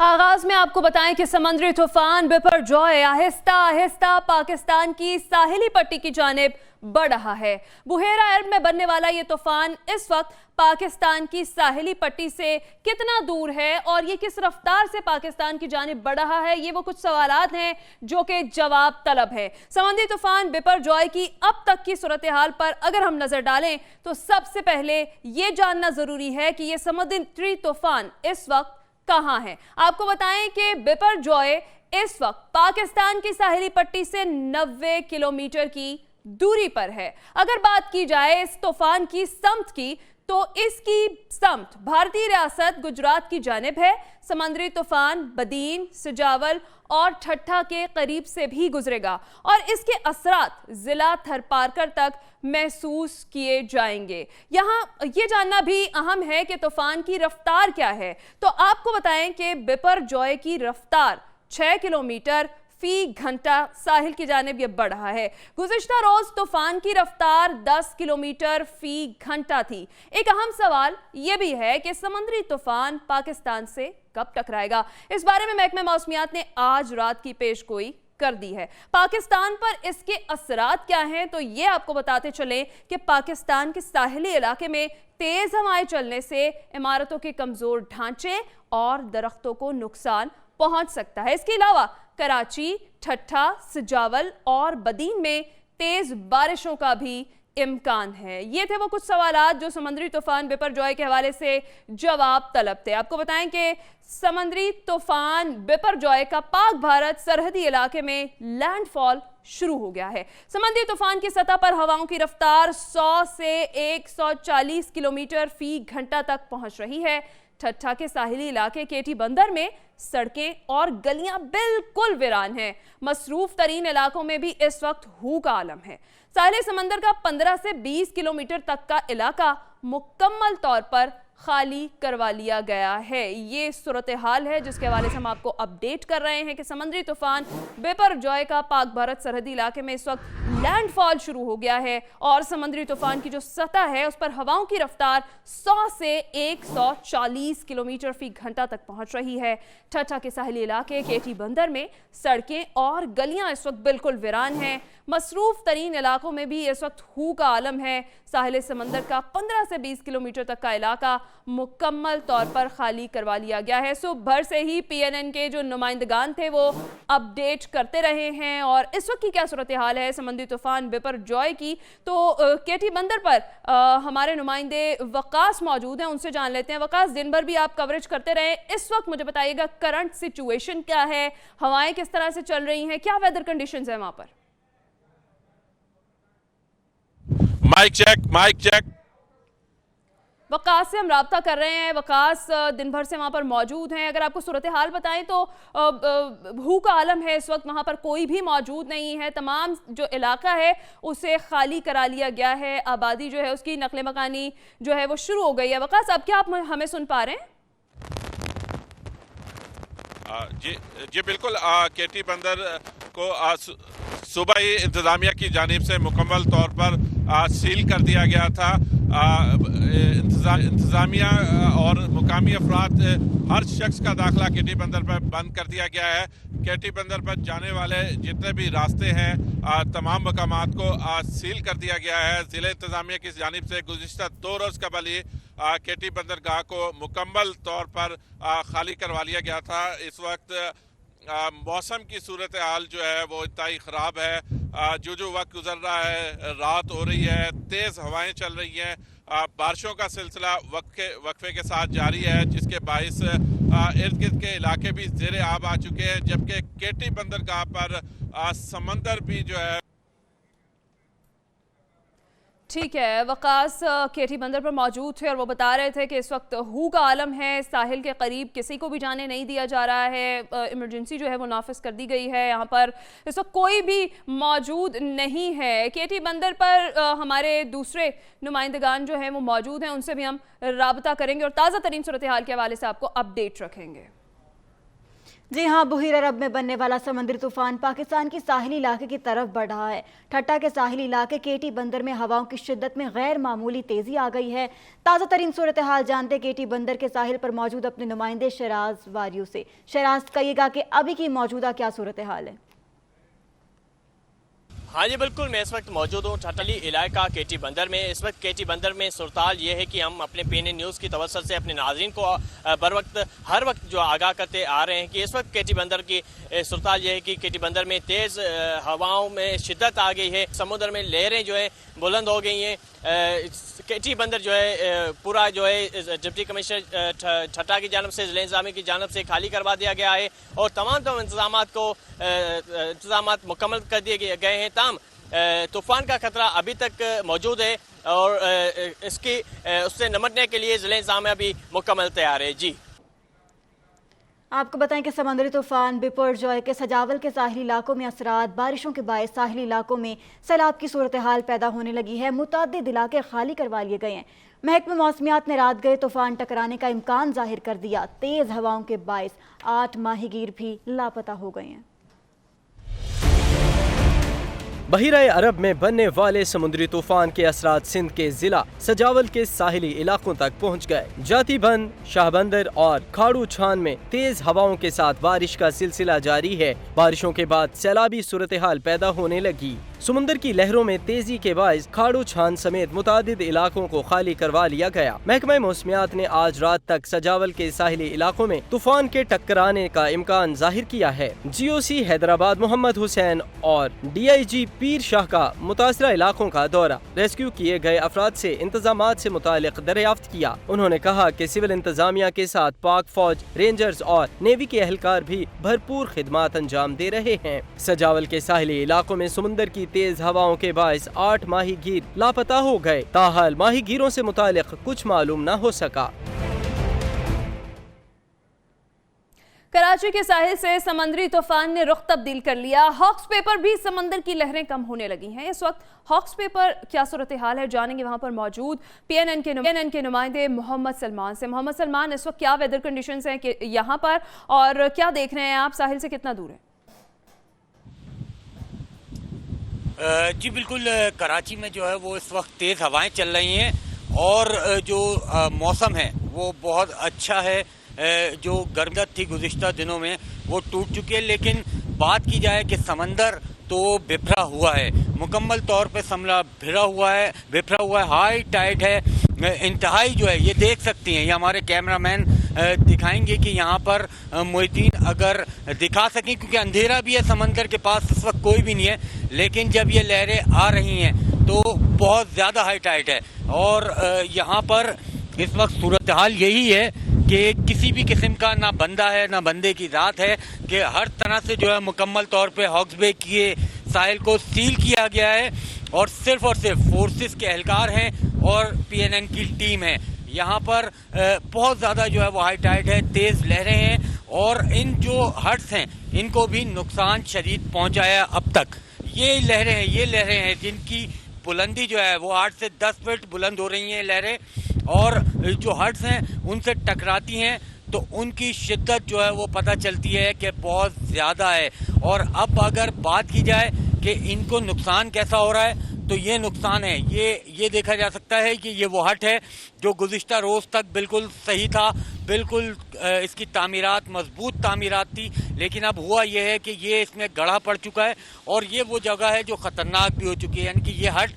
आगाज में आपको बताएं कि समुद्री तूफान बिपरजॉय आहिस्ता आहिस्ता पाकिस्तान की साहिली पट्टी की जानिब बढ़ रहा है। बुहेरा अरब में बनने वाला ये तूफान इस वक्त पाकिस्तान की साहिली पट्टी से कितना दूर है और ये किस रफ्तार से पाकिस्तान की जानिब बढ़ रहा है, ये वो कुछ सवालात हैं जो कि जवाब तलब है। समुद्री तूफान बिपरजॉय की अब तक की सूरत हाल पर अगर हम नजर डालें तो सबसे पहले ये जानना जरूरी है कि ये समुद्री तूफान इस वक्त कहां है। आपको बताएं कि बिपरजॉय इस वक्त पाकिस्तान की साहिली पट्टी से 90 किलोमीटर की दूरी पर है। अगर बात की जाए इस तूफान की समत की तो इसकी समत भारतीय रियासत गुजरात की जानिब है। समुद्री तूफान बदीन, सिजावल और ठट्ठा के करीब से भी गुजरेगा और इसके असरात जिला थरपारकर तक महसूस किए जाएंगे। यहाँ ये जानना भी अहम है कि तूफान की रफ्तार क्या है। तो आपको बताएं कि बिपरजॉय की रफ्तार 6 किलोमीटर फी घंटा साहिल की जानिब ये बढ़ रहा है। गुज़िश्ता रोज तूफान की रफ्तार 10 किलोमीटर फी घंटा थी। एक अहम सवाल यह भी है कि समुद्री तूफान पाकिस्तान से कब टकराएगा। इस बारे में महकमा मौसमियात ने आज रात की पेशगोई कर दी है। पाकिस्तान पर इसके असरात क्या हैं, तो ये आपको बताते चलें कि पाकिस्तान के साहिली इलाके में तेज हवाएं चलने से इमारतों के कमजोर ढांचे और दरख्तों को नुकसान पहुंच सकता है। इसके अलावा कराची, ठट्ठा, सिजावल और बदीन में तेज बारिशों का भी इम्कान है। ये थे वो कुछ सवालात जो समुद्री तूफान बिपरजॉय के हवाले से जवाब तलब थे। आपको बताएं कि समुद्री तूफान बिपरजॉय का पाक भारत सरहदी इलाके में लैंडफॉल शुरू हो गया है। समुद्री तूफान की सतह पर हवाओं की रफ्तार 100 से 140 किलोमीटर फी घंटा तक पहुंच रही है। ठट्ठा के साहिली इलाके केटी बंदर में सड़कें और गलियां बिल्कुल वीरान हैं। मसरूफ तरीन इलाकों में भी इस वक्त हू का आलम है। साहिल समंदर का 15 से 20 किलोमीटर तक का इलाका मुकम्मल तौर पर खाली करवा लिया गया है। ये सूरत हाल है जिसके हवाले से हम आपको अपडेट कर रहे हैं कि समुद्री तूफान बिपरजॉय का पाक भारत सरहदी इलाके में इस वक्त लैंडफॉल शुरू हो गया है और समुद्री तूफान की जो सतह है उस पर हवाओं की रफ्तार 100 से 140 किलोमीटर फी घंटा तक पहुंच रही है। ठट्ठा के साहिली इलाके केटी बंदर में सड़कें और गलियां इस वक्त बिल्कुल वीरान हैं। मसरूफ तरीन इलाकों में भी इस वक्त हू का आलम है। साहिल समंदर का 15 से 20 किलोमीटर तक का इलाका मुकम्मल तौर पर खाली करवा लिया गया है। सुबह से ही PNN के जो नुमाइंदगान थे वो अपडेट करते रहे हैं और इस वक्त की क्या सूरत हाल है समुद्री तूफान बिपरजॉय की, तो केटी बंदर पर हमारे नुमाइंदे वकास मौजूद हैं, उनसे जान लेते हैं। वकास, दिन भर भी आप कवरेज करते रहे, इस वक्त मुझे बताइएगा करंट सिचुएशन क्या है, हवाएं किस तरह से चल रही हैं, क्या वेदर कंडीशंस है वहां पर? Mic check. वकास से हम राब्ता कर रहे हैं। वकास दिन भर से वहाँ पर मौजूद हैं। अगर आपको सूरत हाल बताएं तो हू का आलम है, इस वक्त वहाँ पर कोई भी मौजूद नहीं है। तमाम जो इलाका है उसे खाली करा लिया गया है। आबादी जो है उसकी नकले मकानी जो है वो शुरू हो गई है। वकास, अब क्या आप हमें सुन पा रहे हैं? जी बिल्कुल। केटी बंदर को सुबह ही इंतजामिया की जानिब से मुकम्मल तौर पर सील कर दिया गया था। इंतजामिया और मुकामी अफराद हर शख्स का दाखिला केटी बंदर पर बंद कर दिया गया है। केटी बंदर पर जाने वाले जितने भी रास्ते हैं तमाम मकामात को सील कर दिया गया है। ज़िला इंतजामिया की जानिब से गुज़िश्ता 2 रोज़ कबल ही केटी बंदरगाह को मुकम्मल तौर पर खाली करवा लिया गया था। इस वक्त मौसम की सूरत हाल जो है वो इतना ही ख़राब है। जो वक्त गुजर रहा है, रात हो रही है, तेज़ हवाएं चल रही हैं, बारिशों का सिलसिला वक्फे के साथ जारी है, जिसके बाइस इर्द गिर्द के इलाके भी ज़ेरे आब आ चुके हैं, जबकि केटी बंदरगाह पर समंदर भी जो है। ठीक है, वकास केटी बंदर पर मौजूद थे और वो बता रहे थे कि इस वक्त हू का आलम है, साहिल के करीब किसी को भी जाने नहीं दिया जा रहा है। इमरजेंसी जो है वो नाफिज कर दी गई है। यहाँ पर इस वक्त कोई भी मौजूद नहीं है। केटी बंदर पर हमारे दूसरे नुमाइंदगान जो हैं वो मौजूद हैं, उनसे भी हम राबता करेंगे और ताज़ा तरीन सूरत हाल के हवाले से आपको अपडेट रखेंगे। जी हां, बुहेर अरब में बनने वाला समुद्री तूफान पाकिस्तान की साहिली इलाके की तरफ बढ़ रहा है। ठट्टा के साहिली इलाके केटी बंदर में हवाओं की शिद्दत में गैर मामूली तेजी आ गई है। ताज़ा तरीन सूरत हाल जानते केटी बंदर के साहिल पर मौजूद अपने नुमाइंदे शराज वारियों से। शराज, कहिएगा कि अभी की मौजूदा क्या सूरत हाल है? हाँ जी बिल्कुल, मैं इस वक्त मौजूद हूँ ठट्टली इलाका केटी बंदर में। इस वक्त केटी बंदर में सूरताल ये है कि हम अपने PNN न्यूज़ की तवज्जो से अपने नाज़रीन को बर वक्त हर वक्त जो आगाह करते आ रहे हैं कि इस वक्त केटी बंदर की सूरताल ये है कि केटी बंदर में तेज़ हवाओं में शिद्दत आ गई है। समुद्र में लहरें जो है बुलंद हो गई हैं। केटी बंदर जो है पूरा जो है डिप्टी कमिश्नर ठट्टा की जानब से, ज़िला इंतज़ामिया की जानब से खाली करवा दिया गया है और तमाम इंतज़ामात मुकम्मल कर दिए गए हैं। तूफान का खतरा अभी तक मौजूद है और उससे निपटने के लिए ज़िला इंतज़ामिया भी मुकम्मल तैयार है। जी आपको बताएं कि समुद्री तूफान बिपरजॉय के सजावल के साहिली इलाकों में असरात बारिशों के बायस साहिली इलाकों में सैलाब की सूरत हाल पैदा होने लगी है। मुतअद्दिद इलाके खाली करवा लिए गए हैं। महकमा मौसमियात ने रात गए तूफान टकराने का इम्कान जाहिर कर दिया। तेज हवाओं के बायस 8 माहीगीर भी लापता हो गए हैं। बहीराए अरब में बनने वाले समुद्री तूफान के असरात सिंध के जिला सजावल के साहिली इलाकों तक पहुंच गए। जातीबंद, शाहबंदर और खाड़ू छान में तेज हवाओं के साथ बारिश का सिलसिला जारी है। बारिशों के बाद सैलाबी सूरत हाल पैदा होने लगी। समुद्र की लहरों में तेजी के बायस खाड़ू छान समेत मुतादिद इलाकों को खाली करवा लिया गया। महकमा मौसमियात ने आज रात तक सजावल के साहिली इलाकों में तूफान के टकराने का इम्कान जाहिर किया है। GOC हैदराबाद मोहम्मद हुसैन और DIG पीर शाह का मुतासरा इलाकों का दौरा, रेस्क्यू किए गए अफराद से इंतजामात से मुतालिक दरियाफ्त किया। उन्होंने कहा कि सिविल इंतजामिया के साथ पाक फौज, रेंजर्स और नेवी के एहलकार भी भरपूर खिदमात अंजाम दे रहे हैं। सजावल के साहिली इलाकों में समुद्र की तेज हवाओं के बायस 8 माहीगीर लापता हो गए। ताहाल माहीगीरों से मुतालिक कुछ मालूम न हो सका। कराची के साहिल से समुद्री तूफान ने रुख तब्दील कर लिया। हॉक्स पे पर भी समंदर की लहरें कम होने लगी हैं। इस वक्त हॉक्स पे पर क्या सूरत हाल है जानेंगे वहां पर मौजूद PNN के नुमाइंदे मोहम्मद सलमान से। मोहम्मद सलमान, इस वक्त क्या वेदर कंडीशंस हैं कि यहाँ पर और क्या देख रहे हैं आप? साहिल से कितना दूर है? जी बिल्कुल, कराची में जो है वो इस वक्त तेज़ हवाएं चल रही हैं और जो मौसम है वो बहुत अच्छा है। जो गर्मियत थी गुज़िश्ता दिनों में वो टूट चुकी है, लेकिन बात की जाए कि समंदर तो बिफरा हुआ है, मुकम्मल तौर पे समला बिफरा हुआ है। हाई टाइड है, इंतहाई जो है ये देख सकती हैं, ये हमारे कैमरामैन दिखाएंगे कि यहाँ पर मोहिद्दीन अगर दिखा सकें, क्योंकि अंधेरा भी है, समंदर के पास इस वक्त कोई भी नहीं है, लेकिन जब ये लहरें आ रही हैं तो बहुत ज़्यादा हाई टाइड है। और यहाँ पर इस वक्त सूरत हाल यही है कि किसी भी किस्म का ना बंदा है ना बंदे की रात है, कि हर तरह से जो है मुकम्मल तौर पे हॉक्स बे के साहिल को सील किया गया है और सिर्फ फोर्सेस के एहलकार हैं और PNN की टीम है। यहाँ पर बहुत ज़्यादा जो है वो हाई टाइड है, तेज़ लहरें हैं और इन जो हट्स हैं इनको भी नुकसान शदीद पहुँचाया अब तक। ये लहरें हैं जिनकी बुलंदी जो है वो 8 से 10 फीट बुलंद हो रही हैं लहरें, और जो हट्स हैं उनसे टकराती हैं तो उनकी शिद्दत जो है वो पता चलती है कि बहुत ज़्यादा है। और अब अगर बात की जाए कि इनको नुकसान कैसा हो रहा है, तो ये नुकसान है, ये देखा जा सकता है कि ये वो हट है जो गुज़िश्ता रोज़ तक बिल्कुल सही था, बिल्कुल इसकी तामीरात मजबूत तामीरात थी, लेकिन अब हुआ ये है कि ये इसमें गढ़ा पड़ चुका है और ये वो जगह है जो ख़तरनाक भी हो चुकी है। यानी कि ये हट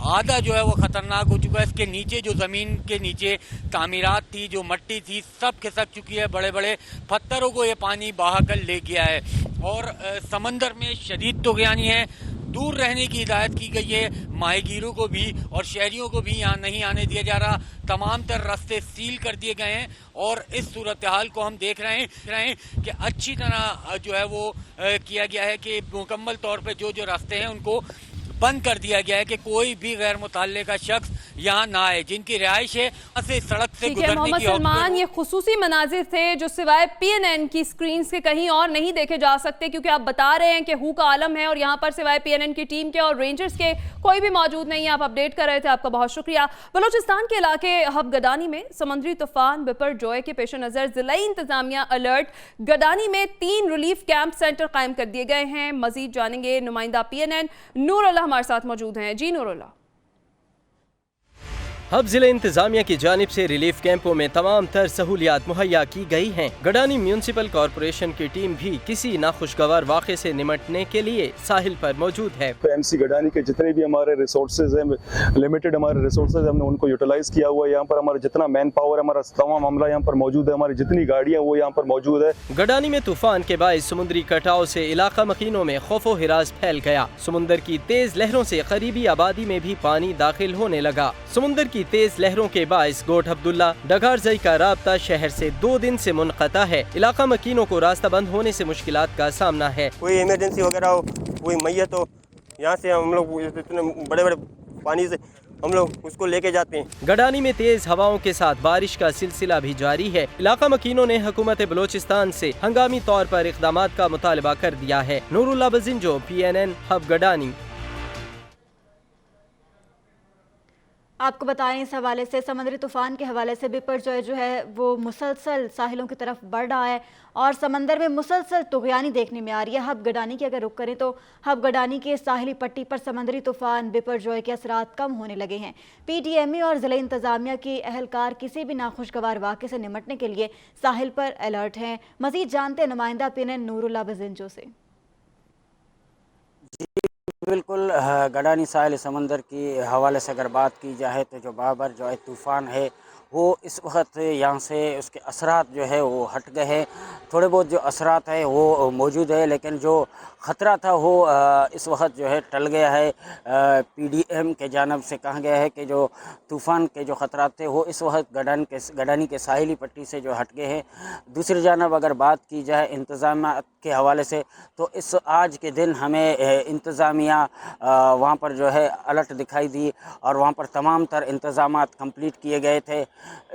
आधा जो है वो ख़तरनाक हो चुका है। इसके नीचे जो ज़मीन के नीचे तामीरात थी, जो मट्टी थी, सब खिसक चुकी है। बड़े बड़े पत्थरों को ये पानी बहा कर ले गया है और समंदर में शदीद तुग़यानी है। दूर रहने की हिदायत की गई है माहीगीरों को भी और शहरियों को भी यहाँ नहीं आने दिया जा रहा। तमाम तर रास्ते सील कर दिए गए हैं और इस सूरत हाल को हम देख रहे हैं कि अच्छी तरह जो है वो किया गया है कि मुकम्मल तौर पे जो रास्ते हैं उनको बंद कर दिया गया है कि कोई भी गैर मुतल्लिका शख्स यहाँ ना आए, जिनकी रिहाइश है वहाँ से सड़क से ठीक है गुजरने मोहम्मद की सलमान, ये खुसूसी मनाजिर थे जो सिवाय PNN की स्क्रीन के कहीं और नहीं देखे जा सकते, क्योंकि आप बता रहे हैं कि हू का आलम है और यहाँ पर सिवाय PNN की टीम के और रेंजर्स के कोई भी मौजूद नहीं है। आप अपडेट कर रहे थे, आपका बहुत शुक्रिया। बलूचिस्तान के इलाके हब गडानी में समुद्री तूफान बिपर जॉय के पेश नजर जिलाई इंतजामिया अलर्ट। गडानी में 3 रिलीफ कैंप सेंटर कायम कर दिए गए हैं। मजीद जानेंगे, नुमाइंदा PNN नूरुल्लाह हमारे साथ मौजूद हैं। जी नूरुल्लाह। हब जिले इंतजामिया की जानिब से रिलीफ कैंपों में तमाम तर सहूलियात मुहैया की गई हैं। गडानी म्यूनसिपल कॉरपोरेशन की टीम भी किसी नाखुशगवार वाक़े से निमटने के लिए साहिल पर मौजूद है। MC गडानी के जितने भी हमारे रिसोर्सेज हैं, लिमिटेड हमारे रिसोर्सेज, हमने उनको यूटिलाइज किया हुआ है। यहाँ पर हमारा जितना मैन पावर, हमारा तमाम अमला यहाँ पर मौजूद है, हमारी जितनी गाड़ियाँ वो यहाँ पर मौजूद है। गडानी में तूफान के बायस समुद्री कटाव से इलाका मकीनों में खौफो हिरास फैल गया। समुंदर की तेज लहरों से करीबी आबादी में भी पानी दाखिल होने लगा। समुंदर की तेज लहरों के बायस गोट अब्दुल्ला डगारजई का राब्ता शहर से 2 दिन से मुनक़ता है। इलाका मकीनों को रास्ता बंद होने से मुश्किलात का सामना है। कोई इमरजेंसी वगैरह हो, कोई मैयत हो, यहाँ से हम लोग इतने बड़े बड़े पानी से हम लोग उसको लेके जाते हैं। गडानी में तेज हवाओं के साथ बारिश का सिलसिला भी जारी है। इलाका मकीनों ने हुकूमत बलोचिस्तान से हंगामी तौर पर इक़दामात का मुतालबा कर दिया है। Noorullah Bizenjo, PNN hub Gadani. आपको बताएं, इस हवाले से समुद्री तूफान के हवाले से बिपरजॉय जो है वो मुसलसल साहिलों की तरफ बढ़ रहा है और समंदर में मुसलसल तुग़यानी देखने में आ रही है। हब गडानी की अगर रुख करें तो हब गडानी के साहिली पट्टी पर समुद्री तूफान बिपरजॉय के असरात कम होने लगे हैं। PTME और ज़िला इंतज़ामिया के अहलकार किसी भी नाखुशगवार वाक़े से निमटने के लिए साहिल पर अलर्ट हैं। मज़ीद जानते हैं नुमाइंदा PNN नूरुल्लाह बजिंजो से। बिल्कुल, गडानी साहिल समंदर की हवाले से अगर बात की जाए तो जो बाबर जो है तूफ़ान है वो इस वक्त यहाँ से उसके असरात जो है वो हट गए हैं। थोड़े बहुत जो असरात है वो मौजूद है, लेकिन जो ख़तरा था वो इस वक्त जो है टल गया है। PDM के जानिब से कहा गया है कि जो तूफ़ान के जो ख़तरात थे वो इस वक्त गडानी के साहिली पट्टी से जो हट गए हैं। दूसरी जानिब अगर बात की जाए इंतज़ामिया के हवाले से तो इस आज के दिन हमें इंतज़ामिया वहाँ पर जो है अलर्ट दिखाई दी और वहाँ पर तमाम तर इंतज़ामात कंप्लीट किए गए थे।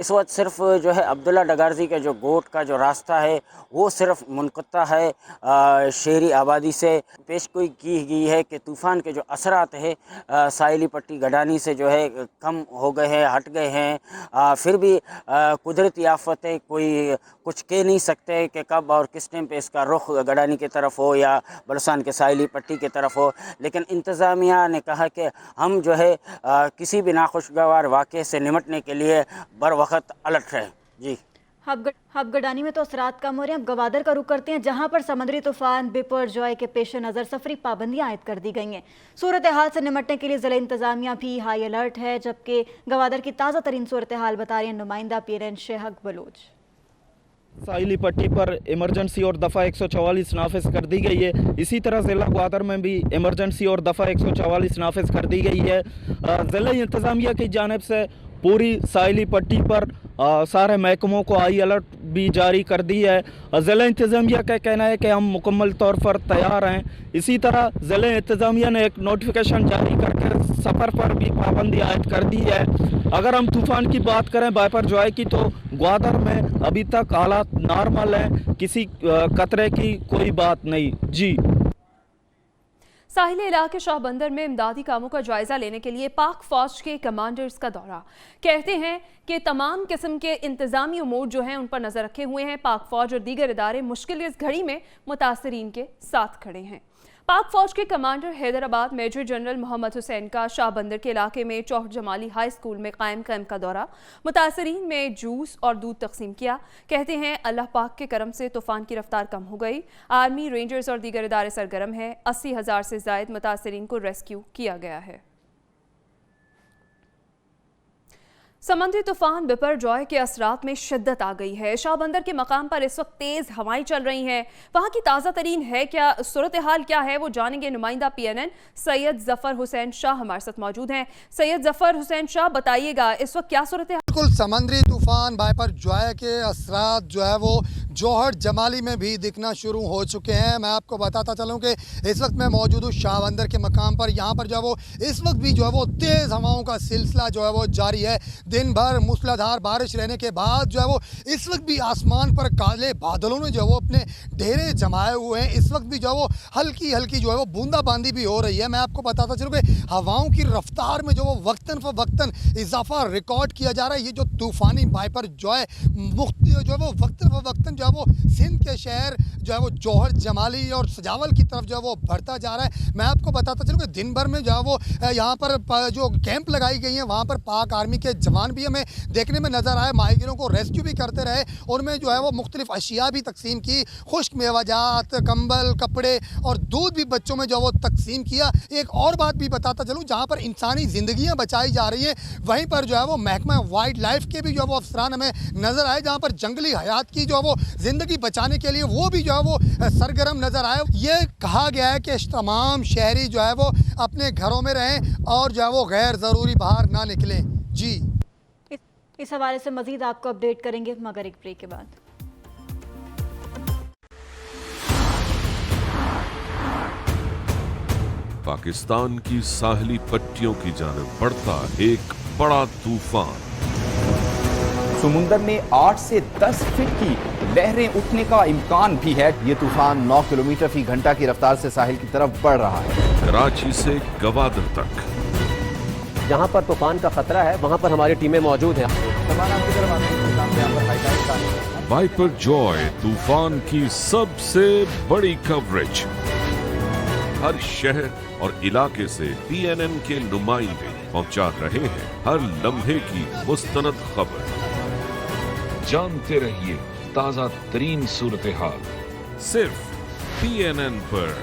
इस वक्त सिर्फ जो है अब्दुल्ला डगारजी के जो गोट का जो रास्ता है वो सिर्फ मुनक़ता है शहरी आबादी से। पेशगोई की गई है कि तूफ़ान के जो असरात है साहिली पट्टी गडानी से जो है कम हो गए हैं, हट गए हैं। फिर भी कुदरती आफतें कोई कुछ कह नहीं सकते कि कब और किस टाइम पे इसका रुख गडानी की तरफ हो या बलूचिस्तान के साहिली पट्टी की तरफ हो, लेकिन इंतज़ामिया ने कहा कि हम जो है किसी भी नाखुशगवार वाक़े से निमटने के लिए बर वक्त अलर्ट रहे। जी, हब गडानी में तो असरात कम हो रहे हैं। अब गवादर का रुख करते हैं, जहां पर समुद्री तूफान बिपरजॉय के पेश नज़र सफरी पाबंदियां आयद कर दी गई हैं। सूरत हाल से निमटने के लिए ज़िला इंतज़ामिया भी हाई अलर्ट है, जबकि गवादर की ताज़ा तरीन सूरत हाल बता रहे हैं नुमाइंदा PNN शेहक बलोच। साहिली पट्टी पर इमरजेंसी और दफ़ा 144 नाफिज कर दी गई है। इसी तरह ज़िला ग्वादर में भी इमरजेंसी और दफ़ा 144 नाफिज कर दी गई है। ज़िला इंतज़ामिया की जानिब से पूरी साहिली पट्टी पर सारे महकमों को हाई अलर्ट भी जारी कर दी है। ज़िला इंतज़ामिया का कहना है कि हम मुकम्मल तौर पर तैयार हैं। इसी तरह ज़िला इंतज़ामिया ने एक नोटिफिकेशन जारी करके सफ़र पर भी पाबंदी आयद कर दी है। अगर हम तूफ़ान की बात करें बिपरजॉय की तो ग्वादर में अभी तक हालात नॉर्मल हैं, किसी खतरे की कोई बात नहीं। जी, साहिली इलाके शाहबंदर में इमदादी कामों का जायजा लेने के लिए पाक फौज के कमांडर्स का दौरा। कहते हैं कि तमाम किस्म के इंतजामी उमूर जो हैं उन पर नजर रखे हुए हैं। पाक फौज और दीगर इदारे मुश्किल इस घड़ी में मुतासरीन के साथ खड़े हैं। पाक फौज के commander Hyderabad major general Mohammad Hussain का शाहबंदर के इलाके में चौहट जमाली हाई स्कूल में कायम कैंप का दौरा। मुतासरीन में जूस और दूध तकसीम किया। कहते हैं अल्लाह पाक के करम से तूफान की रफ्तार कम हो गई। आर्मी, रेंजर्स और दीगर इदारे सरगर्म है। 80,000 से जायद मुतासरीन को रेस्क्यू किया गया है। समुद्री तूफान बिपरजॉय के असरात में शिद्दत आ गई है। शाहबंदर के मकाम पर इस वक्त तेज हवाएं चल रही हैं। वहां की ताज़ा तरीन है क्या सूरत हाल क्या है वो जानेंगे। नुमाइंदा PNN सैयद जफर हुसैन शाह हमारे साथ मौजूद हैं। सैयद जफर हुसैन शाह, बताइएगा इस वक्त क्या सूरत हाल? बिल्कुल, समुद्री तूफान बिपरजॉय के असरात जो है वो जौहर जमाली में भी दिखना शुरू हो चुके हैं। मैं आपको बताता चलूं कि इस वक्त मैं मौजूद हूँ शाहबंदर के मकाम पर। यहाँ पर जो है वो इस वक्त भी जो है वो तेज़ हवाओं का सिलसिला जो है वो जारी है। दिन भर मूसलाधार बारिश रहने के बाद जो है वो इस वक्त भी आसमान पर काले बादलों ने जो है वो अपने ढेरे जमाए हुए हैं। इस वक्त भी जो है वो हल्की हल्की जो है वो बूंदाबांदी भी हो रही है। मैं आपको बताता चलूँ कि हवाओं की रफ्तार में जो वो वक्तन फ़वक्तन इजाफा रिकॉर्ड किया जा रहा है। ये जो तूफ़ानी वाइपर जो है जो है वो वक्तन फ़वक्तन जो है वो सिंध के शहर जो है वो जौहर जमाली और सजावल की तरफ जो है वो बढ़ता जा रहा है। मैं आपको बताता चलूँ कि दिन भर में जो है वो यहाँ पर जो कैंप लगाई गई हैं वहाँ पर पाक आर्मी के जवान भी हमें देखने में नज़र आए। माहिगिरों को रेस्क्यू भी करते रहे। उनमें जो है वो मुख्तलिफ अशिया भी तकसीम की, खुश्क मेवाजात, कंबल, कपड़े और दूध भी बच्चों में जो है वो तकसीम किया। एक और बात भी बताता चलूँ, जहाँ पर इंसानी ज़िंदगियाँ बचाई जा रही हैं वहीं पर जो है वो महकमा वाइल्ड लाइफ के भी जो है वो अफसरान हमें नज़र आए, जहाँ पर जंगली हयात की जो है वो ज़िंदगी बचाने के लिए वो भी जो है वो सरगर्म नज़र आए। ये कहा गया है कि तमाम शहरी जो है वो अपने घरों में रहें और जो है वो गैर ज़रूरी बाहर ना निकलें। जी, इस हवाले से मज़ीद आपको अपडेट करेंगे मगर एक ब्रेक के बाद। पाकिस्तान की साहली पट्टियों की जानिब बढ़ता एक बड़ा तूफान। समुंदर में 8 से 10 फीट की लहरें उठने का इम्कान भी है। ये तूफान 9 किलोमीटर फी घंटा की रफ्तार से साहिल की तरफ बढ़ रहा है। कराची से गवादर तक जहाँ पर तूफान का खतरा है वहाँ पर हमारी टीमें मौजूद हैं। वाइपर जॉय तूफान की सबसे बड़ी कवरेज। हर शहर और इलाके से PNN के नुमाइंदे पहुंचा रहे हैं हर लम्हे की मुस्तनद खबर। जानते रहिए ताजा तरीन सूरत हाल सिर्फ PNN पर।